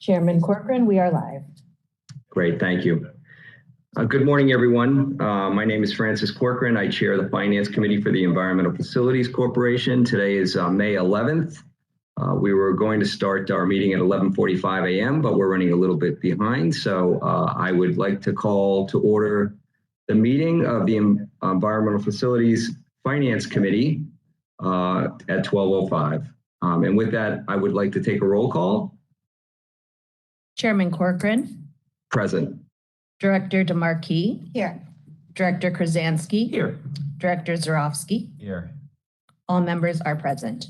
Chairman Corcoran, we are live. Great, thank you. Good morning, everyone. My name is Francis Corcoran. I chair the Finance Committee for the Environmental Facilities Corporation. Today is May 11th. We were going to start our meeting at 11:45 a.m., but we're running a little bit behind. So I would like to call to order the meeting of the Environmental Facilities Finance Committee at 12:05. And with that, I would like to take a roll call. Chairman Corcoran. Present. Director DeMarquis. Here. Director Krasansky. Here. Director Zarofsky. Here. All members are present.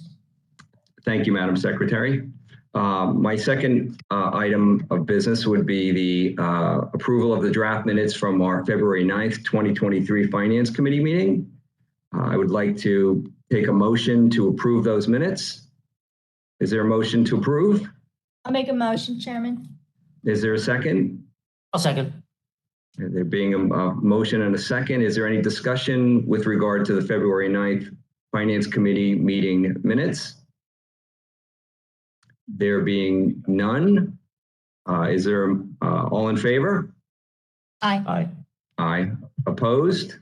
Thank you, Madam Secretary. My second item of business would be the approval of the draft minutes from our February 9th, 2023 Finance Committee meeting. I would like to take a motion to approve those minutes. Is there a motion to approve? I'll make a motion, Chairman. Is there a second? I'll second. There being a motion and a second, is there any discussion with regard to the February 9th Finance Committee meeting minutes? There being none, is there all in favor? Aye. Aye. Aye. Opposed?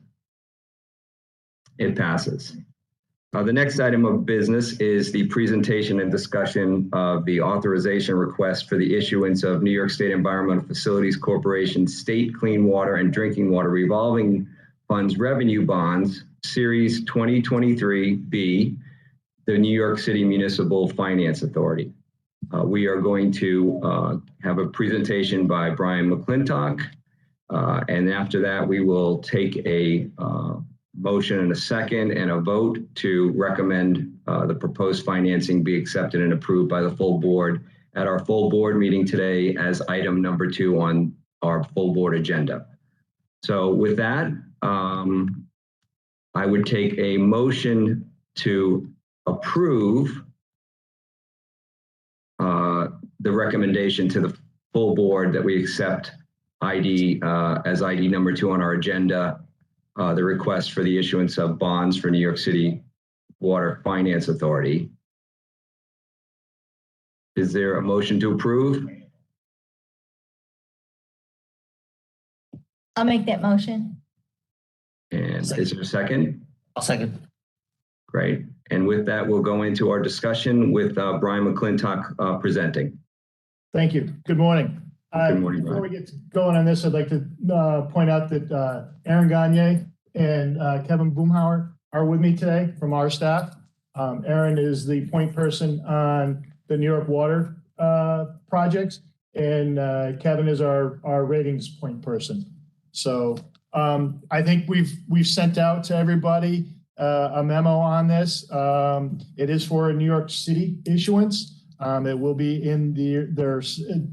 It passes. The next item of business is the presentation and discussion of the authorization request for the issuance of New York State Environmental Facilities Corporation State Clean Water and Drinking Water Revolving Funds Revenue Bonds, Series 2023B, the New York City Municipal Finance Authority. We are going to have a presentation by Brian McClintock, and after that we will take a motion and a second and a vote to recommend the proposed financing be accepted and approved by the full board at our full board meeting today as item number 2 on our full board agenda. So with that, I would take a motion to approve the recommendation to the full board that we accept ID as ID number 2 on our agenda, the request for the issuance of bonds for New York City Water Finance Authority. Is there a motion to approve? I'll make that motion. And is there a second? I'll second. Great. And with that, we'll go into our discussion with Brian McClintock presenting. Thank you. Good morning. Good morning, Before Brian. we get going on this, I'd like to point out that Aaron Gagne and Kevin Boomhauer are with me today from our staff. Aaron is the point person on the New York Water projects, and Kevin is our ratings point person. So I think we've sent out to everybody a memo on this. It is for a New York City issuance. It will be in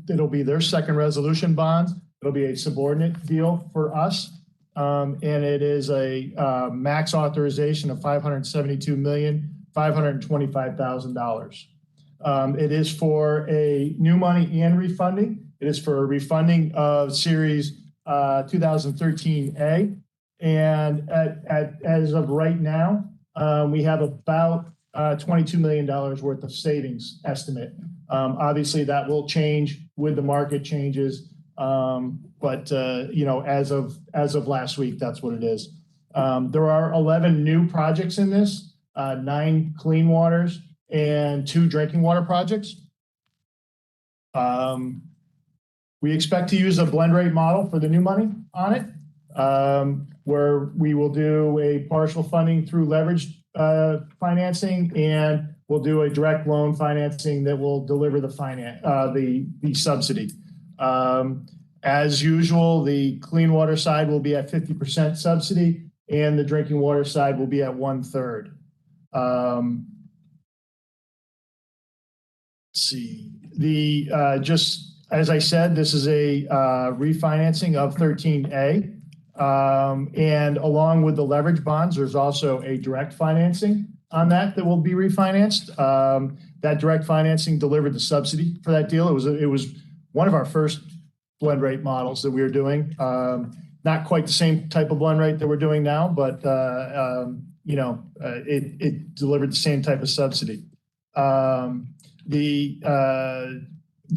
it'll be their second resolution bonds. It'll be a subordinate deal for us. And it is a max authorization of $572,525,000. It is for a new money and refunding. It is for a refunding of Series 2013A. And as of right now, we have about $22 million worth of savings estimate. Obviously, that will change with the market changes. But you know, as of last week, that's what it is. There are 11 new projects in this, 9 clean waters and 2 drinking water projects. We expect to use a blend rate model for the new money on it, where we will do a partial funding through leveraged financing, and we'll do a direct loan financing that will deliver the subsidy. As usual, the clean water side will be at 50% subsidy, and the drinking water side will be at 1/3. Let's see. Just as I said, this is a refinancing of 13A. And along with the leverage bonds, there's also a direct financing on that will be refinanced. That direct financing delivered the subsidy for that deal. It was one of our first blend rate models that we were doing. Not quite the same type of blend rate that we're doing now, but it delivered the same type of subsidy. The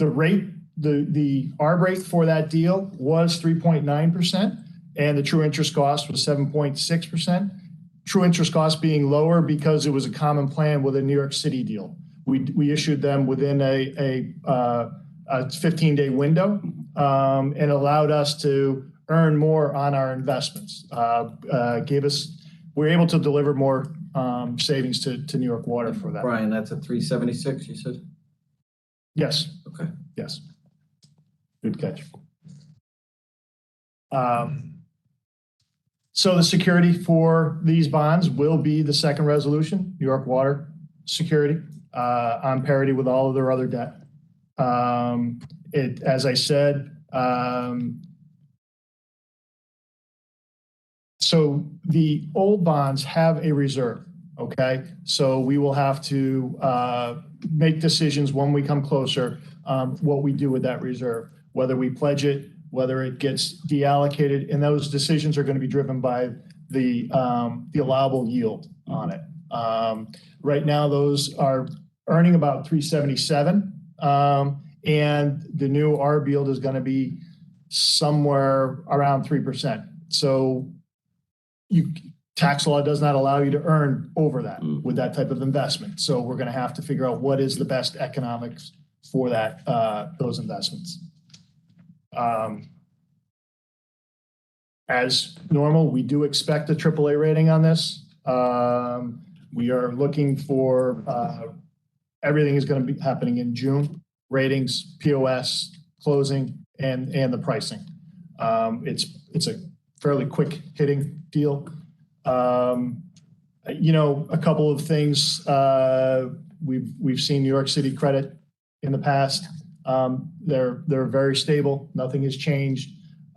rate the ARB rate for that deal was 3.9%, and the true interest cost was 7.6%. True interest cost being lower because it was a common plan with a New York City deal. We issued them within a 15-day window, and allowed us to earn more on our investments. We're able to deliver more savings to New York Water for that. Brian, that's a 376, you said? Yes. Okay. Yes. Good catch. So the security for these bonds will be the second resolution, New York Water security, on parity with all of their other debt. As I said, so the old bonds have a reserve, okay? So we will have to make decisions when we come closer, what we do with that reserve, whether we pledge it, whether it gets deallocated, and those decisions are going to be driven by the allowable yield on it. Right now, those are earning about 377, and the new ARB yield is going to be somewhere around 3%. So tax law does not allow you to earn over that with that type of investment. So we're going to have to figure out what is the best economics for that those investments. As normal, we do expect a AAA rating on this. We are looking for everything is going to be happening in June. Ratings, POS, closing, and the pricing. It's a fairly quick hitting deal. You know, a couple of things we've seen New York City credit in the past. They're very stable. Nothing has changed.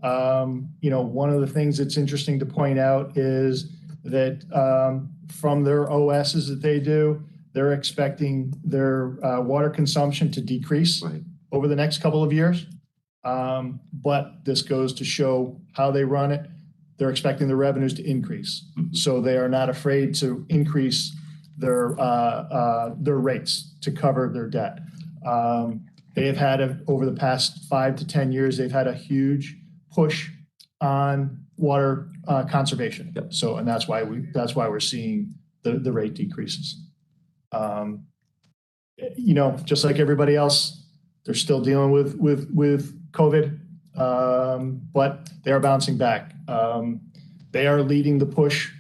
You know, one of the things that's interesting to point out is that from their OSs that they do, they're expecting their water consumption to decrease over the next couple of years. But this goes to show how they run it. They're expecting the revenues to increase. So they are not afraid to increase their rates to cover their debt. They have had, over the past 5 to 10 years, they've had a huge push on water conservation. So, and that's why we're seeing the rate decreases. You know, just like everybody else, they're still dealing with COVID, but they are bouncing back. They are leading the push.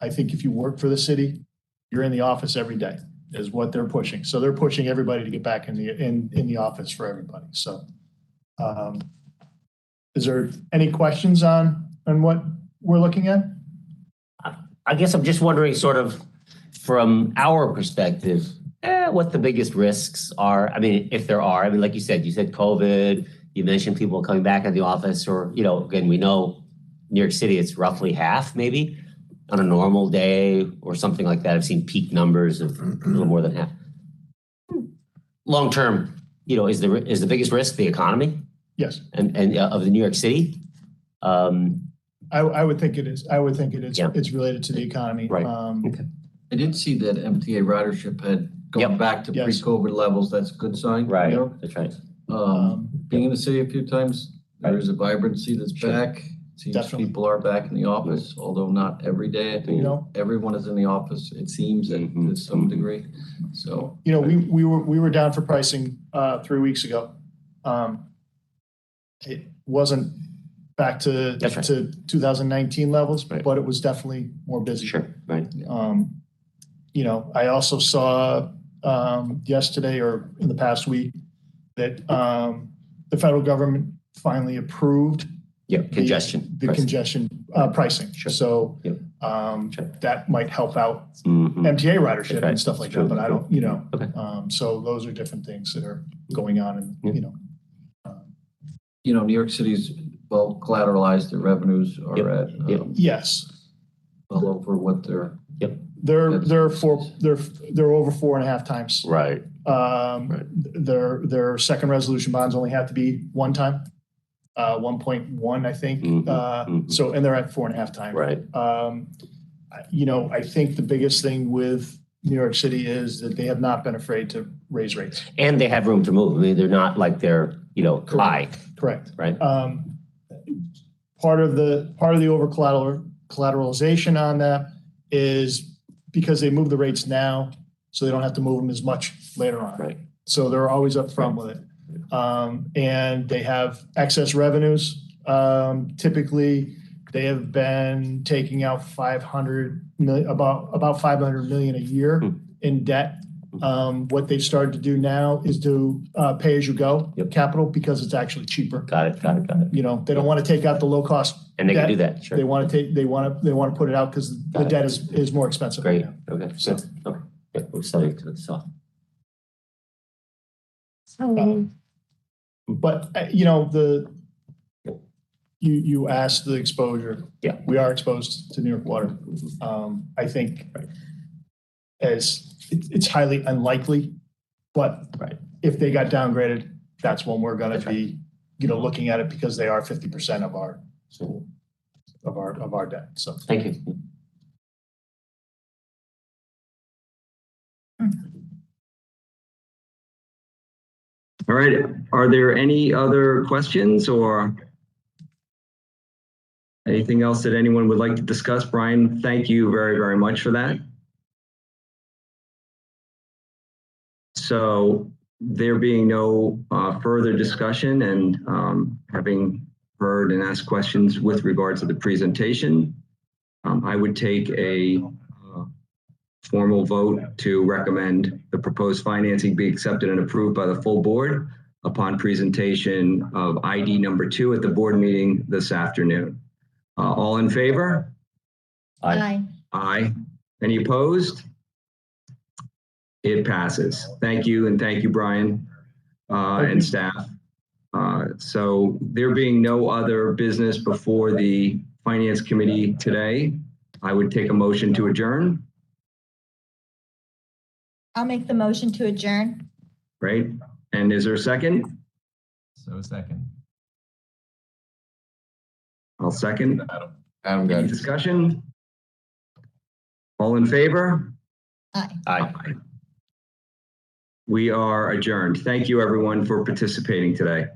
I think if you work for the city, you're in the office every day, is what they're pushing. So they're pushing everybody to get back in the office for everybody. So, is there any questions on what we're looking at? I guess I'm just wondering, sort of from our perspective, what the biggest risks are. I mean, if there are. I mean, like you said COVID, you mentioned people coming back in the office, or, you know, again, we know New York City, it's roughly half maybe on a normal day or something like that. I've seen peak numbers of a little more than half. Long term, you know, is the biggest risk the economy? Yes. And of the New York City? I would think it is. I would think it is. Yeah. It's related to the economy. Right. Okay. I did see that MTA ridership had gone back to Yes. pre-COVID levels. That's a good sign. Right. You know? That's right. Being in the city a few times, there is a vibrancy that's Sure. back. Seems Definitely. people are back in the office, although not every day. I think You know? everyone is in the office, it seems, to some degree. So, You know, we were down for pricing 3 weeks ago. It wasn't back to That's right. to 2019 levels, Right. but it was definitely more busy. Sure. Right. You know, I also saw yesterday or in the past week that the federal government finally approved Yeah. Congestion. the pricing. congestion pricing. Sure. So Yep. Sure. that might help out Mhm. MTA ridership That's right. and stuff like True. that, but I don't, you know. Okay. So those are different things that are going on and, Yeah. you know. you know, New York City's well collateralized, their revenues are Yep. at Yep. Yes, well over what they're. they're That's- over 4.5 times. Right. Right. Their second resolution bonds only have to be 1 time, 1.1, I think. Mhm. Mhm. So, and they're at 4.5 times. Right. You know, I think the biggest thing with New York City is that they have not been afraid to raise rates. And they have room to move. I mean, they're not like they're high, Correct. right? Part of the over collateralization on that is because they move the rates now, so they don't have to move them as much later on. Right. So they're always upfront with it. And they have excess revenues. Typically, they have been taking out 500 million, about 500 million a year in debt. What they've started to do now is do pay as you go capital because it's actually cheaper. Got it. You know, they don't want to take out the low cost. And they can debt. do that, sure. They want to put it out because the Got it. debt is more expensive. Great, right now. okay, good, okay. Yeah, we're subject to this, so. But, you asked the exposure. Yeah. We are exposed to New York water. I think it's highly unlikely, but Right. if they got downgraded, that's when we're gonna be, looking at it because they are 50% of our debt, so. Thank you. All right, are there any other questions or anything else that anyone would like to discuss? Brian, thank you very, very much for that. So there being no further discussion and having heard and asked questions with regard to the presentation, I would take a formal vote to recommend the proposed financing be accepted and approved by the full board upon presentation of ID number 2 at the board meeting this afternoon. All in favor? Aye. Aye. Any opposed? It passes. Thank you, and thank you, Brian, and staff. So there being no other business before the Finance Committee today, I would take a motion to adjourn. I'll make the motion to adjourn. Right? And is there a second? So second. I'll second. Adam got Any it. discussion? All in favor? Aye. We are adjourned. Thank you, everyone, for participating today.